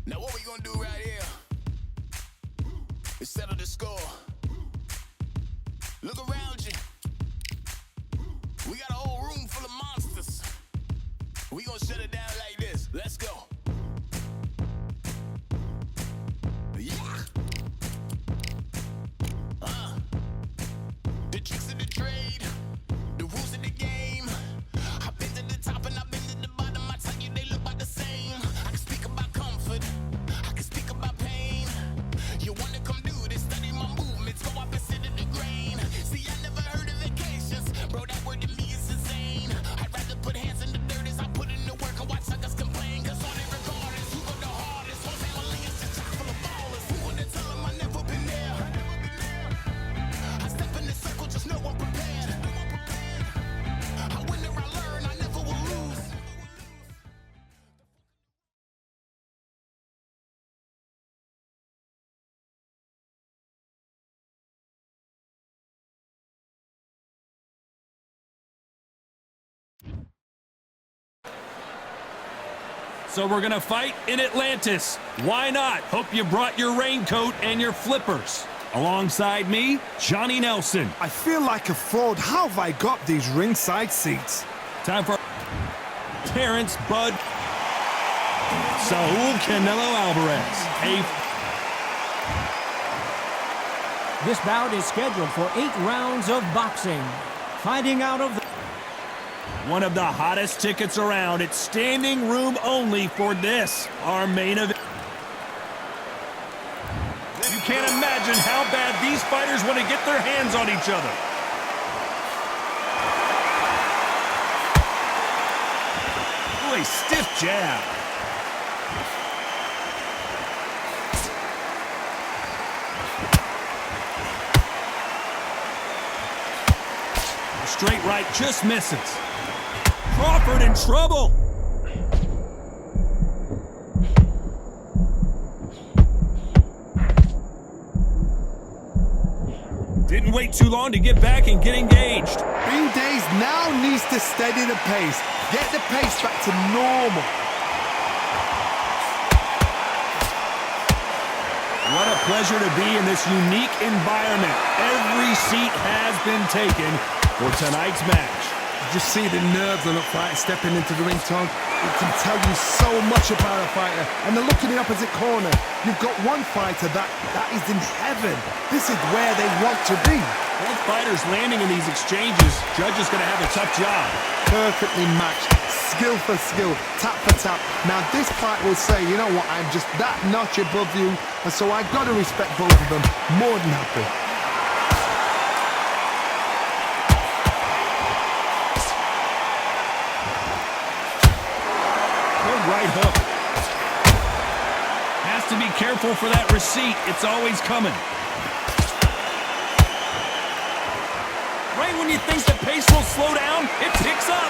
Now what we gonna do right here is settle the score. Look around you. We got a whole room full of monsters. We gonna shut it down like this. Let's go. Yeah. The tricks of the trade, the rules of the game. I've been to the top and I've been to the bottom. I tell you they look about the same. I can speak about comfort, I can speak about pain. You wanna come do this, study my movements, go opposite of the grain. See, I never heard of vacations, bro, that word to me is insane. I'd rather put hands in the dirt as I put in the work and watch suckers complain. Cause on it regardless, who go the hardest? Whole family is just chock full of ballers. Who wanna tell them I never been there? I step in the circle, just know I'm prepared. I win or I learn, I never will lose. So we're gonna fight in Atlantis. Why not? Hope you brought your raincoat and your flippers. Alongside me, Johnny Nelson. I feel like a fraud. How have I got these ringside seats? Time for Terrence Bud Saul Canelo Alvarez. This bout is scheduled for 8 rounds of boxing. Fighting out of the... One of the hottest tickets around. It's standing room only for this, our main event. You can't imagine how bad these fighters want to get their hands on each other. Ooh, a stiff jab. A straight right just misses. Crawford in trouble. Didn't wait too long to get back and get engaged. Bean Days now needs to steady the pace. Get the pace back to normal. What a pleasure to be in this unique environment. Every seat has been taken for tonight's match. Just see the nerves on a fighter stepping into the ring, Todd. It can tell you so much about a fighter. And the look in the opposite corner. You've got one fighter that is in heaven. This is where they want to be. Both fighters landing in these exchanges. Judge is going to have a tough job. Perfectly matched. Skill for skill. Tap for tap. Now this fight will say, you know what, I'm just that notch above you. And so I've got to respect both of them. More than happy. Right hook. Has to be careful for that receipt. It's always coming. Right when you think the pace will slow down, it picks up.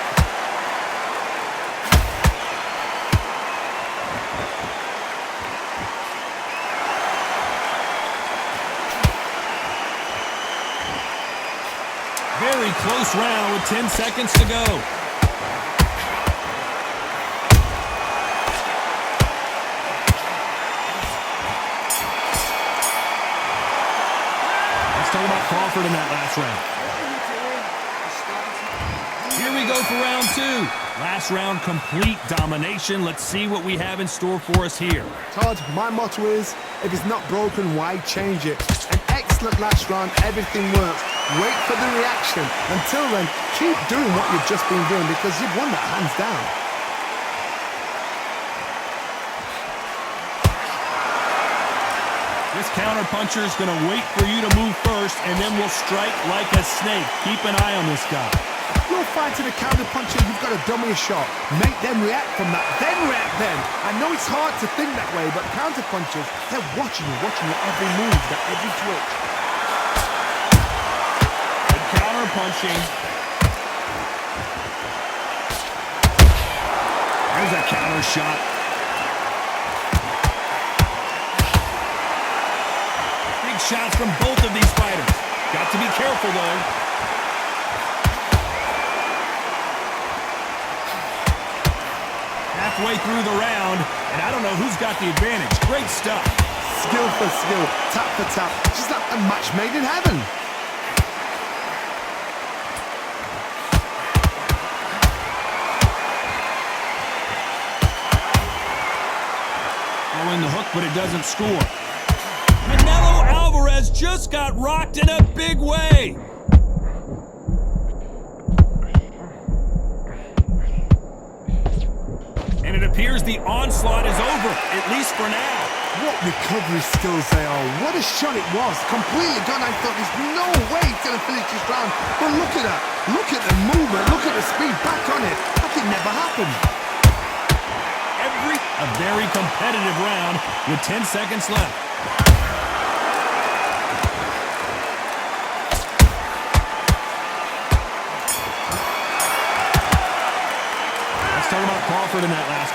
Very close round with 10 seconds to go. Talk about Crawford in that last round. Here we go for round 2. Last round, complete domination. Let's see what we have in store for us here. Todd, my motto is, if it's not broken, why change it? An excellent last round, everything works. Wait for the reaction. Until then, keep doing what you've just been doing because you've won that hands down. This counter-puncher is going to wait for you to move first, and then we'll strike like a snake. Keep an eye on this guy. You're fighting a counter-puncher, you've got to dummy a shot. Make them react from that, then react then. I know it's hard to think that way, but counter-punchers, they're watching you every move, every twitch. Good counter-punching. There's a counter shot. Shots from both of these fighters. Got to be careful, though. After halfway through the round, and I don't know who's got the advantage. Great stuff. Skill for skill, tap for tap. Just like a match made in heaven. In the hook, but it doesn't score. Canelo Alvarez just got rocked in a big way. And it appears the onslaught is over, at least for now. What recovery skills they are. What a shot it was. Completely done. I thought there's no way he's going to finish this round. But look at that. Look at the movement. Look at the speed. Back on it. Like it never happened. A very competitive round with 10 seconds left. Let's talk about Crawford in that last.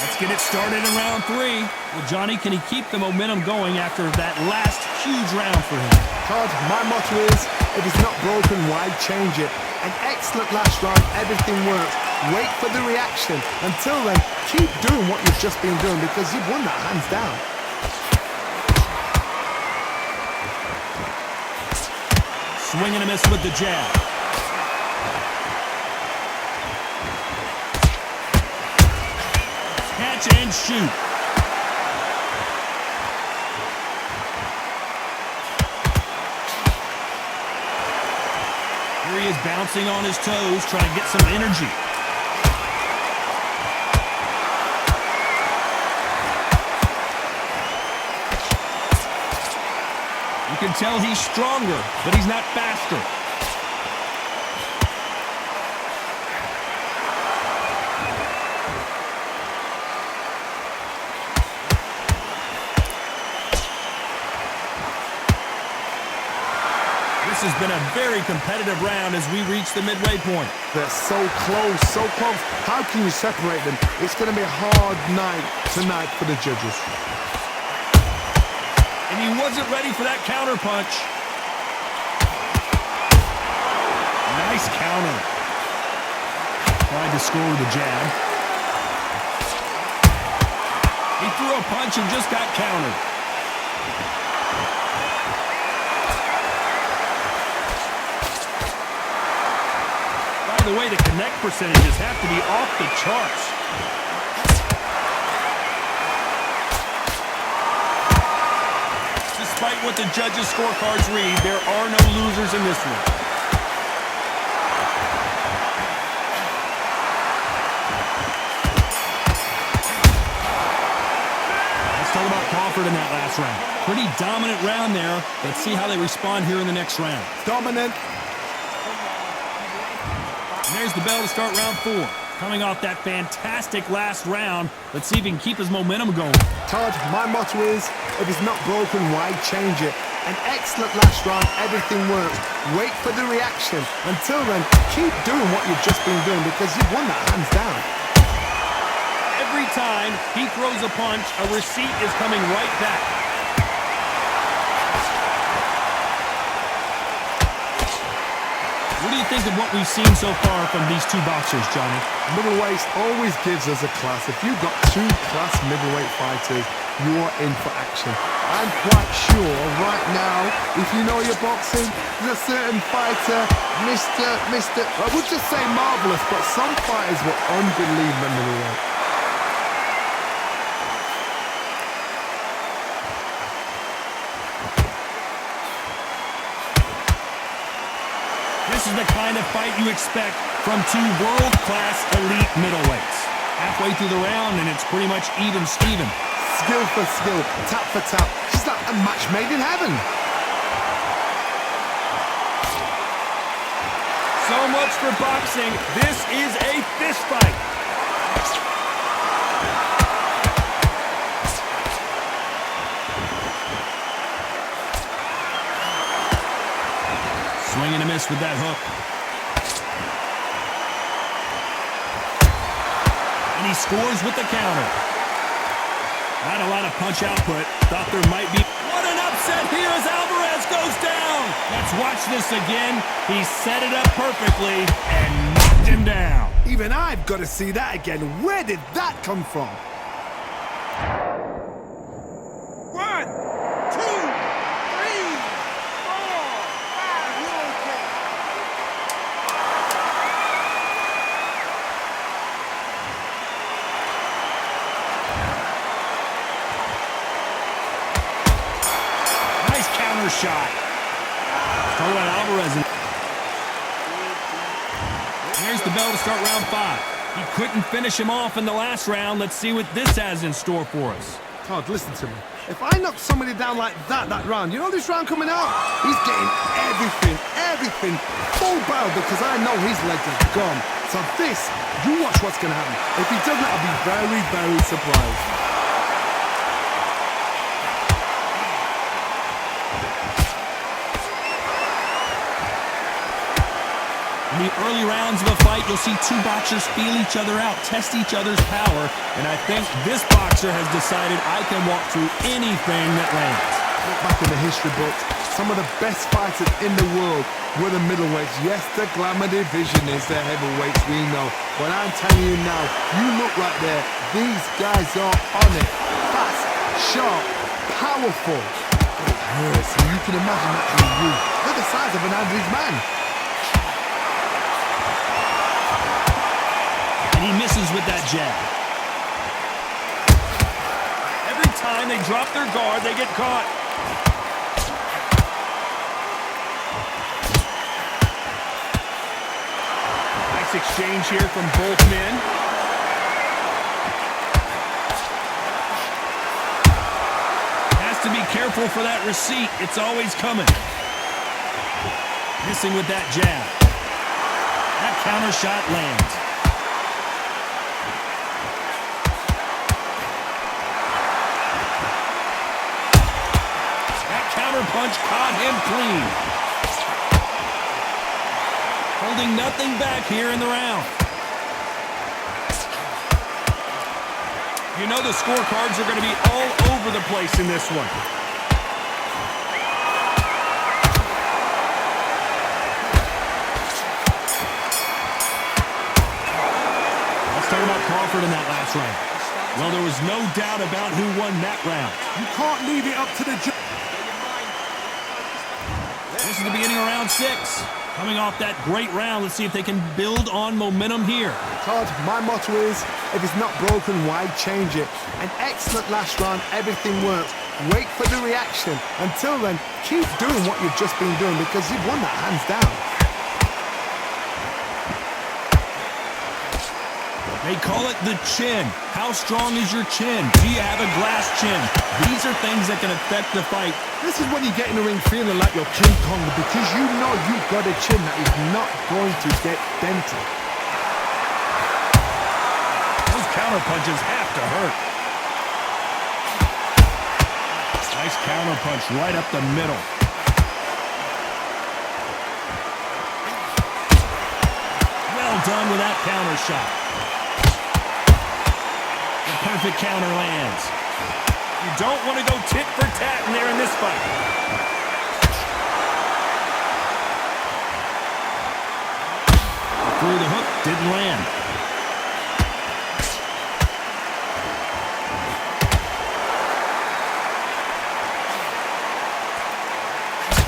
Let's get it started in round 3. Well, Johnny, can he keep the momentum going after that last huge round for him? Todd, my motto is, if it's not broken, why change it? An excellent last round, everything works. Wait for the reaction. Until then, keep doing what you've just been doing because you've won that hands down. Swing and a miss with the jab. Catch and shoot. Here he is bouncing on his toes, trying to get some energy. You can tell he's stronger, but he's not faster. This has been a very competitive round as we reach the midway point. They're so close, so close. How can you separate them? It's going to be a hard night tonight for the judges. And he wasn't ready for that counter punch. Nice counter. Tried to score with a jab. He threw a punch and just got countered. By the way, the connect percentages have to be off the charts. Despite what the judges' scorecards read, there are no losers in this one. Let's talk about Crawford in that last round. Pretty dominant round there. Let's see how they respond here in the next round. Dominant. And there's the bell to start round 4. Coming off that fantastic last round, let's see if he can keep his momentum going. Todd, my motto is, if it's not broken, why change it? An excellent last round, everything works. Wait for the reaction. Until then, keep doing what you've just been doing because you've won that hands down. Every time he throws a punch, a receipt is coming right back. What do you think of what we've seen so far from these two boxers, Johnny? Middleweight always gives us a class. If you've got 2 class middleweight fighters, you're in for action. I'm quite sure right now, if you know your boxing, there's a certain fighter, I would just say marvelous, but some fighters were unbelievable middleweight. This is the kind of fight you expect from 2 world-class elite middleweights. Halfway through the round, and it's pretty much even Steven. Skill for skill, tap for tap. Just like a match made in heaven. So much for boxing. This is a fist fight. Swing and a miss with that hook. And he scores with the counter. Not a lot of punch output. Thought there might be. What an upset here as Alvarez goes down. Let's watch this again. He set it up perfectly and knocked him down. Even I've got to see that again. Where did that come from? 1, 2, 3, 4, 5, you're okay. Nice counter shot. Talk about Alvarez. Here's the bell to start round 5. He couldn't finish him off in the last round. Let's see what this has in store for us. Todd, listen to me. If I knock somebody down like that round, you know this round coming out? He's getting everything full barrel because I know his legs are gone. So this, you watch what's going to happen. If he doesn't, I'll be very, very surprised. In the early rounds of a fight, you'll see two boxers feel each other out, test each other's power, and I think this boxer has decided I can walk through anything that lands. Look back in the history books, some of the best fighters in the world were the middleweights. Yes, the glamour division is the heavyweights, we know. But I'm telling you now, you look right there, these guys are on it. Fast, sharp, powerful. It hurts, and you can imagine that being you. They're the size of an average man. And he misses with that jab. Every time they drop their guard, they get caught. Nice exchange here from both men. Has to be careful for that receipt. It's always coming. Missing with that jab. That counter shot lands. Punch caught him clean. Holding nothing back here in the round. You know the scorecards are going to be all over the place in this one. Let's talk about Crawford in that last round. Well, there was no doubt about who won that round. You can't leave it up to the judge. This is the beginning of round 6. Coming off that great round, let's see if they can build on momentum here. Todd, my motto is, if it's not broken, why change it? An excellent last round, everything worked. Wait for the reaction. Until then, keep doing what you've just been doing because you've won that hands down. They call it the chin. How strong is your chin? Do you have a glass chin? These are things that can affect the fight. This is when you get in the ring feeling like you're King Kong because you know you've got a chin that is not going to get dented. Those counter punches have to hurt. Nice counter punch right up the middle. Well done with that counter shot. Perfect counter lands. You don't want to go tit for tat in there in this fight. Through the hook, didn't land.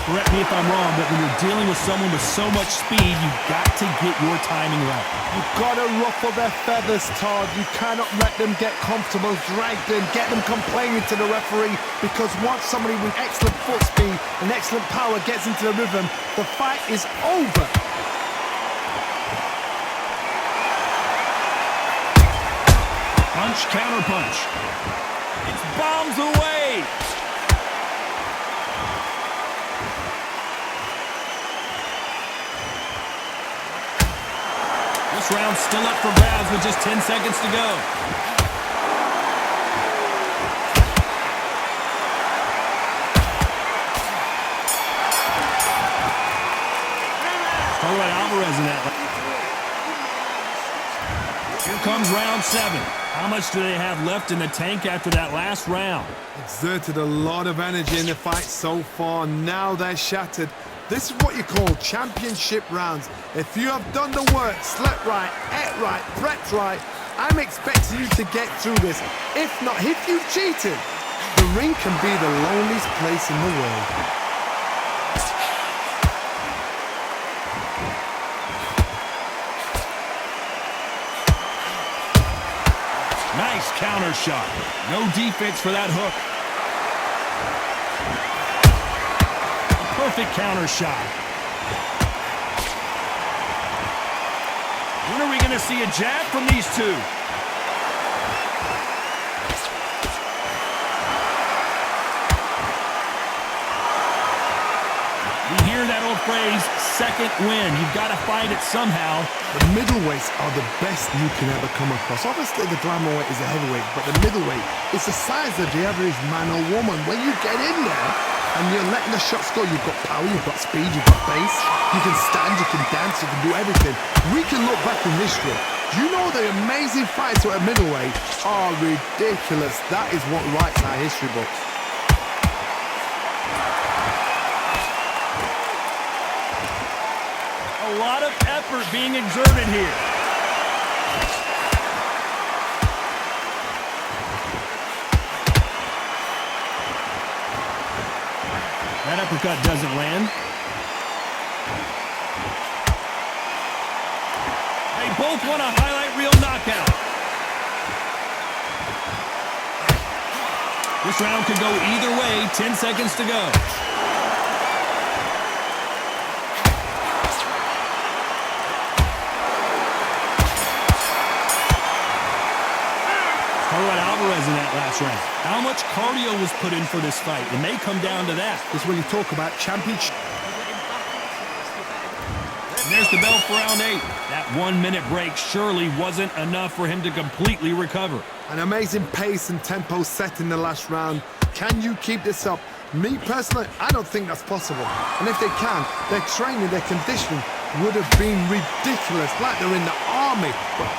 Correct me if I'm wrong, but when you're dealing with someone with so much speed, you've got to get your timing right. You've got to ruffle their feathers, Todd. You cannot let them get comfortable, drag them, get them complaining to the referee, because once somebody with excellent foot speed and excellent power gets into the rhythm, the fight is over. Punch, counter punch. It's bombs away. This round's still up for grabs with just 10 seconds to go. Talk about Alvarez in that. Here comes round 7. How much do they have left in the tank after that last round? Exerted a lot of energy in the fight so far. Now they're shattered. This is what you call championship rounds. If you have done the work, slept right, ate right, prepped right, I'm expecting you to get through this. If not, if you've cheated, the ring can be the loneliest place in the world. Nice counter shot. No defense for that hook. Perfect counter shot. When are we going to see a jab from these two? We hear that old phrase, second win. You've got to find it somehow. The middleweights are the best you can ever come across. Obviously, the glamour weight is a heavyweight, but the middleweight is the size of the average man or woman. When you get in there and you're letting the shots go, you've got power, you've got speed, you've got pace. You can stand, you can dance, you can do everything. We can look back in history. Do you know the amazing fights at a middleweight are ridiculous? That is what writes our history books. A lot of effort being exerted here. That uppercut doesn't land. They both want a highlight reel knockout. This round could go either way. 10 seconds to go. Talk about Alvarez in that last round. How much cardio was put in for this fight? It may come down to that. It's when you talk about championship. And there's the bell for round 8. That 1 minute break surely wasn't enough for him to completely recover. An amazing pace and tempo set in the last round. Can you keep this up? Me personally, I don't think that's possible. And if they can, their training, their conditioning would have been ridiculous, like they're in the army. But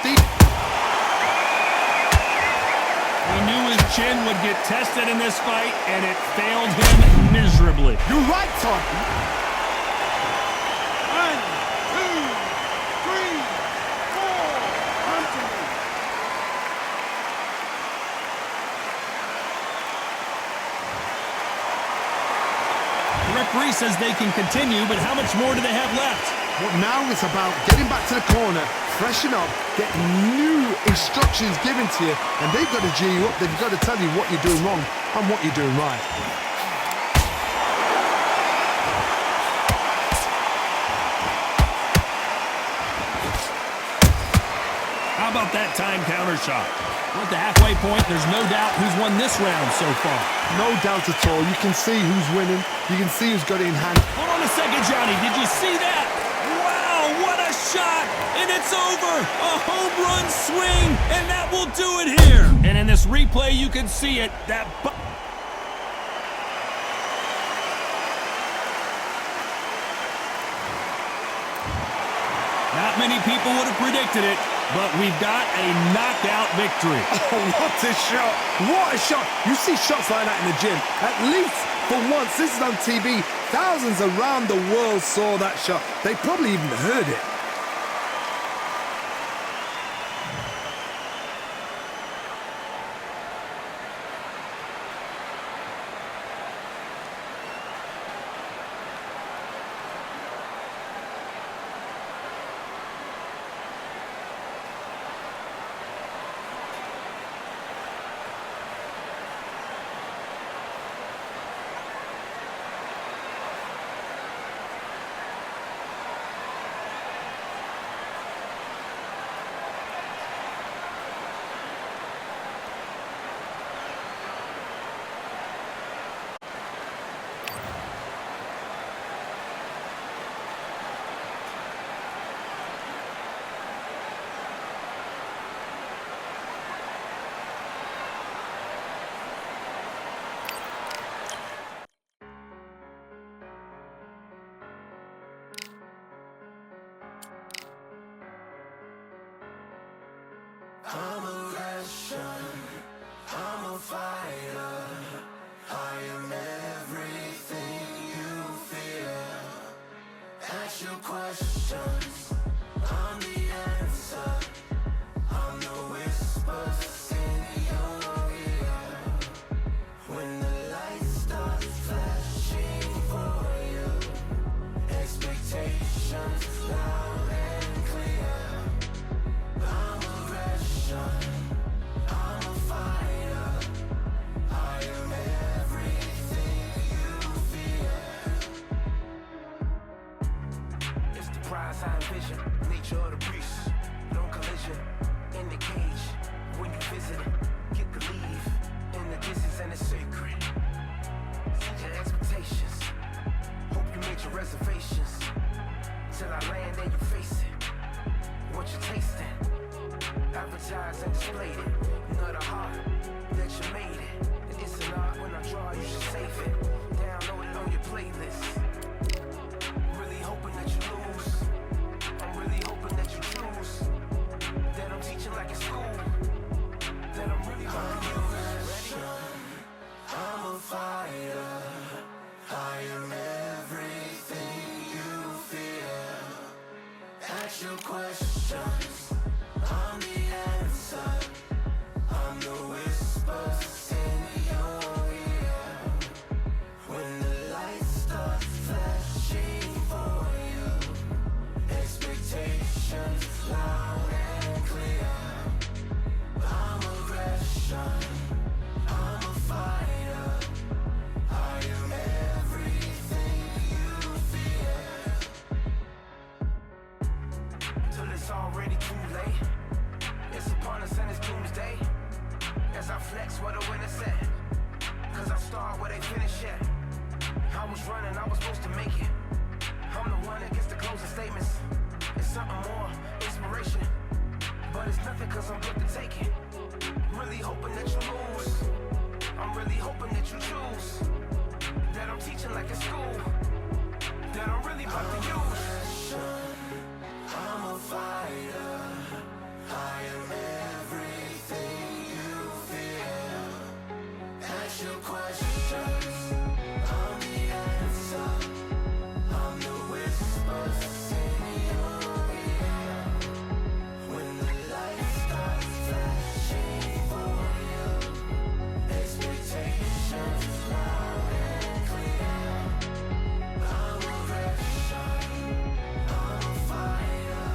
He knew his chin would get tested in this fight, and it failed him miserably. you're right, Todd. 1, 2, 3, 4. Anthony. The referee says they can continue, but how much more do they have left? But now it's about getting back to the corner, freshen up, get new instructions given to you, and they've got to G you up. They've got to tell you what you're doing wrong and what you're doing right. How about that time counter shot? At the halfway point, there's no doubt who's won this round so far. No doubt at all. You can see who's winning. You can see who's got it in hand. Hold on a second, Johnny. Did you see that? Wow, what a shot! And it's over! A home run swing, and that will do it here. And in this replay, you can see it. Not many people would have predicted it, but we've got a knockout victory. Oh, what a shot! What a shot! You see shots like that in the gym. At least for once, this is on TV. Thousands around the world saw that shot. They probably even heard it. fighter. I am everything you fear. Ask your questions, I'm the answer. I'm the whispers in your ear. When the lights start flashing for you, expectations loud and clear. I'm aggression, I'm a fighter. I am everything you fear. Till it's already too late. It's upon us and it's doomsday. As I flex where the winner set. Cause I start where they finish yet. I was running, I was supposed to make it. I'm the one that gets the closing statements. It's something more, inspiration. But it's nothing cause I'm good to take it. Really hoping that you lose. I'm really hoping that you choose. That I'm teaching like in school. That I'm really about to use. I'm a fighter. I am everything you fear. Ask your questions, I'm the answer. I'm the whispers in your ear. When the lights start flashing for you, expectations loud and clear. I'm aggression, I'm a fighter.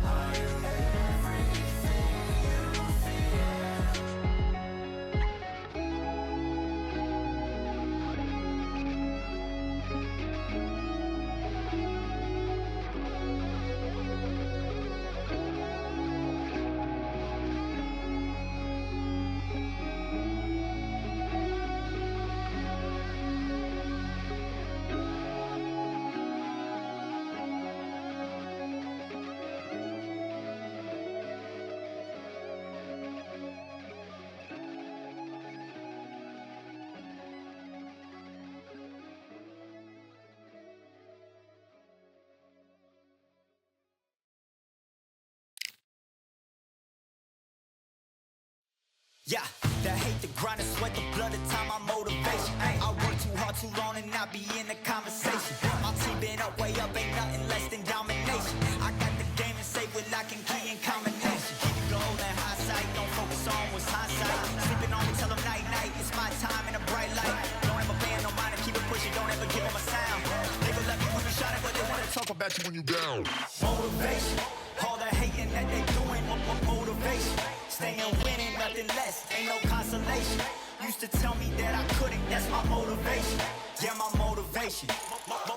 I am everything you fear. Yeah, the hate, the grind, the sweat, the blood, the time, my motivation. I work too hard, too long, and not be in the conversation. My team been up, way up, ain't nothing less than domination. I got the game and say with lock and key and combination. Keep it gold and high sight, don't focus on what's hindsight. Sleeping on me, tell them night, night, it's my time in a bright light. Don't ever band, no mind, and keep it pushing, don't ever give them a sound. They will let me when you shot it, but they wanna talk about you when you down. Motivation, all the hating that they doing, motivation. Staying winning, nothing less, ain't no consolation. Used to tell me that I couldn't, that's my motivation. Yeah, my motivation,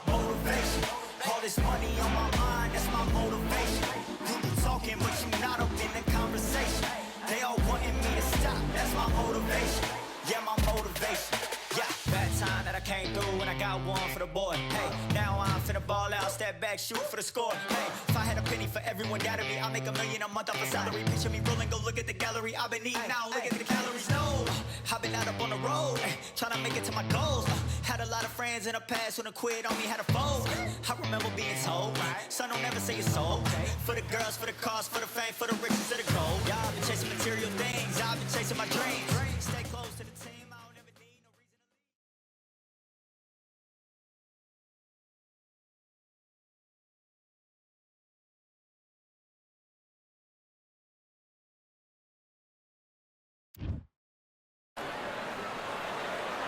motivation. All this money on my mind, that's my motivation. You be talking, but you not up in the conversation. They all wanting me to stop, that's my motivation. Yeah, my motivation. Yeah, bad time that I came through and I got one for the boy. Hey, now I'm finna ball out, step back, shoot for the score. Hey, if I had a penny for everyone doubted me, I'll make $1 million a month off a salary. Picture me rolling, go look at the gallery. I've been eating now, look at the calories. No, I've been out up on the road, trying to make it to my goals. Had a lot of friends in the past when I quit on me, had a fold. I remember being told, son, don't ever say it's sold. For the girls, for the cars, for the fame, for the riches, for the gold. Yeah, I've been chasing material things, I've been chasing my dreams. Stay close to the team, I don't ever need no reason to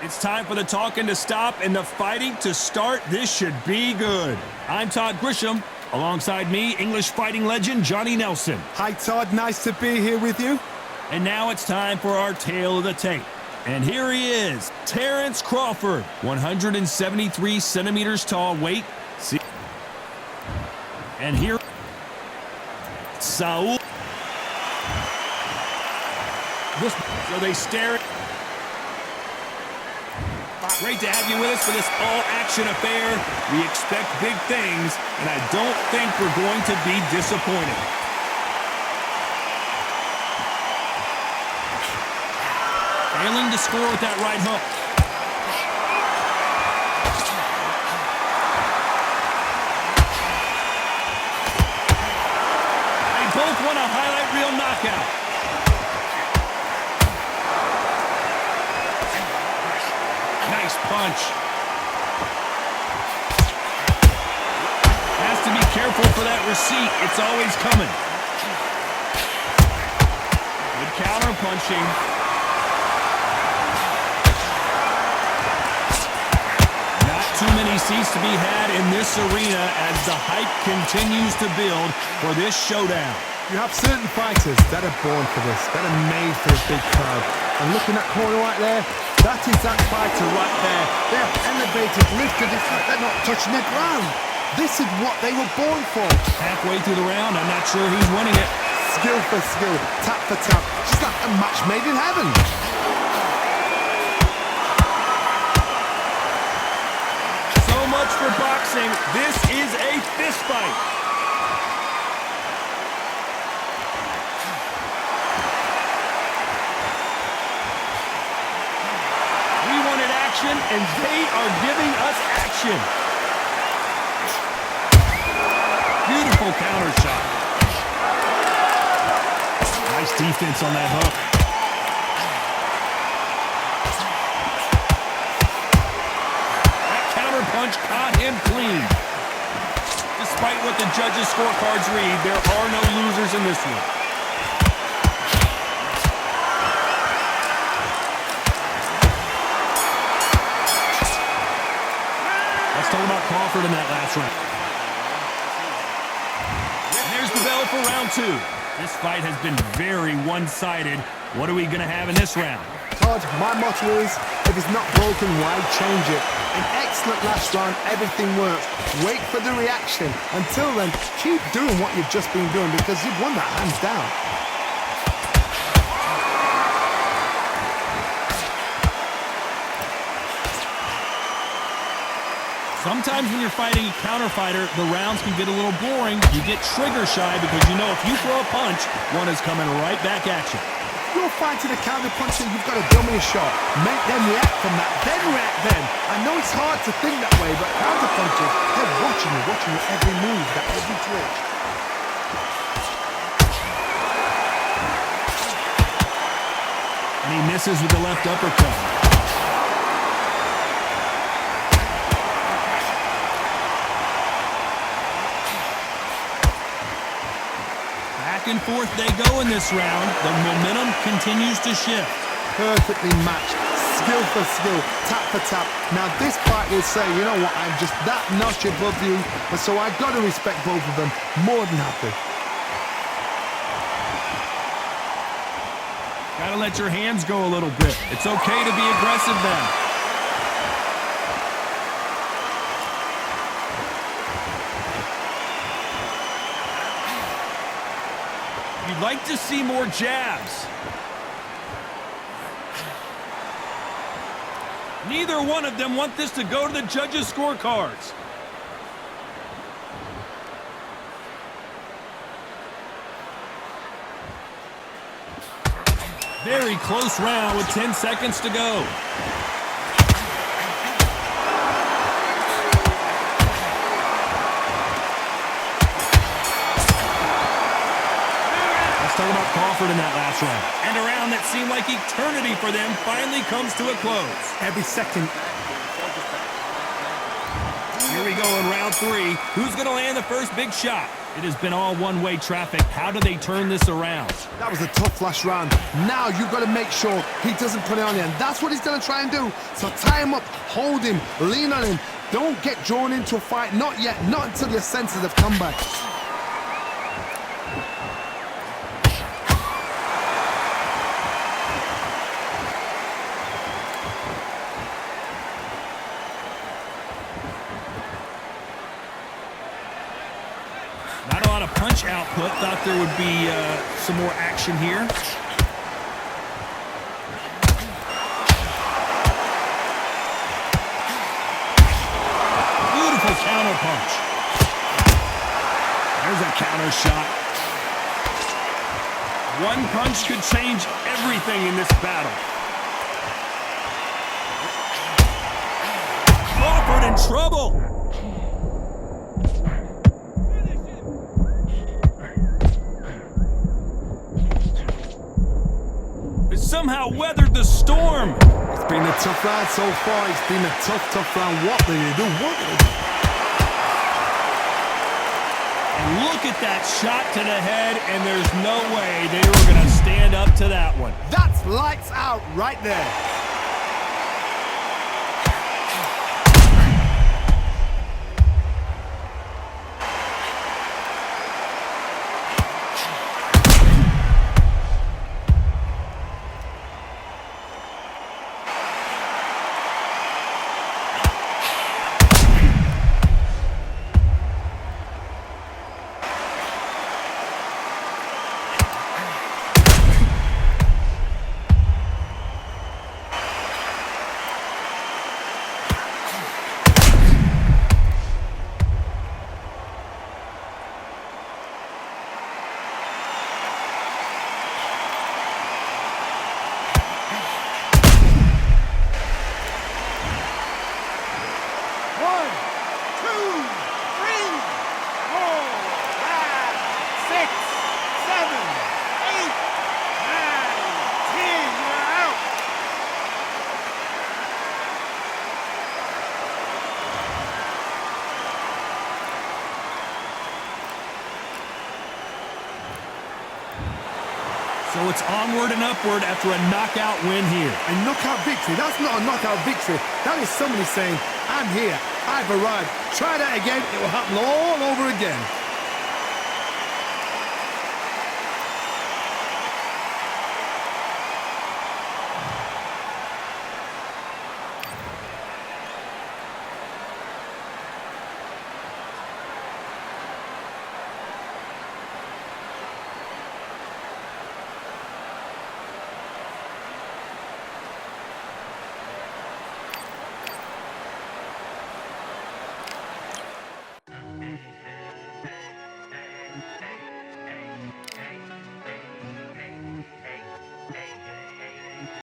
leave. It's time for the talking to stop and the fighting to start. This should be good. I'm Todd Grisham. Alongside me, English fighting legend Johnny Nelson. Hi, Todd. Nice to be here with you. And now it's time for our tale of the tape. And here he is, Terrence Crawford, 173 centimeters tall, weight. See? And here, Saul. So they stare at. Great to have you with us for this all-action affair. We expect big things, and I don't think we're going to be disappointed. Failing to score with that right hook. They both want a highlight reel knockout. punch. Has to be careful for that receipt. It's always coming. Good counter punching. Not too many seats to be had in this arena as the hype continues to build for this showdown. You have certain fighters that are born for this, that are made for a big crowd. And looking at corner right there, that is that fighter right there. They're elevated, lifted, it's like they're not touching the ground. This is what they were born for. Halfway through the round, I'm not sure who's winning it. Skill for skill, tap for tap. Just like a match made in heaven. So much for boxing. This is a fist fight. We wanted action, and they are giving us action. Beautiful counter shot. Nice defense on that hook. That counter punch caught him clean. Despite what the judges' scorecards read, there are no losers in this one. Let's talk about Crawford in that last round. There's the bell for round two. This fight has been very one-sided. What are we going to have in this round? Todd, my motto is, if it's not broken, why change it? An excellent last round, everything works. Wait for the reaction. Until then, keep doing what you've just been doing because you've won that hands down. Sometimes when you're fighting a counter fighter, the rounds can get a little boring. You get trigger shy because you know if you throw a punch, one is coming right back at you. If you're fighting a counter puncher, you've got to dummy a shot. Make them react from that, then react then. I know it's hard to think that way, but counter punchers, they're watching your every move, that every twitch. And he misses with the left uppercut. Back and forth they go in this round. The momentum continues to shift. Perfectly matched, skill for skill, tap for tap. Now this fight will say, you know what, I'm just that notch above you, and so I've got to respect both of them. More than happy. Gotta let your hands go a little bit. It's okay to be aggressive then. You'd like to see more jabs. Neither one of them want this to go to the judges' scorecards. Very close round with 10 seconds to go. Talk about Crawford in that last round. And a round that seemed like eternity for them finally comes to a close. Every second. Here we go in round three. Who's going to land the first big shot? It has been all one-way traffic. How do they turn this around? That was a tough last round. Now you've got to make sure he doesn't put it on you, and that's what he's going to try and do. So tie him up, hold him, lean on him. Don't get drawn into a fight. Not yet. Not until your senses have come back. Not a lot of punch output. Thought there would be some more action here. Beautiful counter punch. There's a counter shot. One punch could change everything in this battle. Crawford in trouble. somehow weathered the storm. It's been a tough round so far. It's been a tough round. What do you do? What do you do? And look at that shot to the head, and there's no way they were going to stand up to that one. That's lights out right there. So it's onward and upward after a knockout win here. A knockout victory? That's not a knockout victory. That is somebody saying, I'm here, I've arrived. Try that again, it will happen all over again.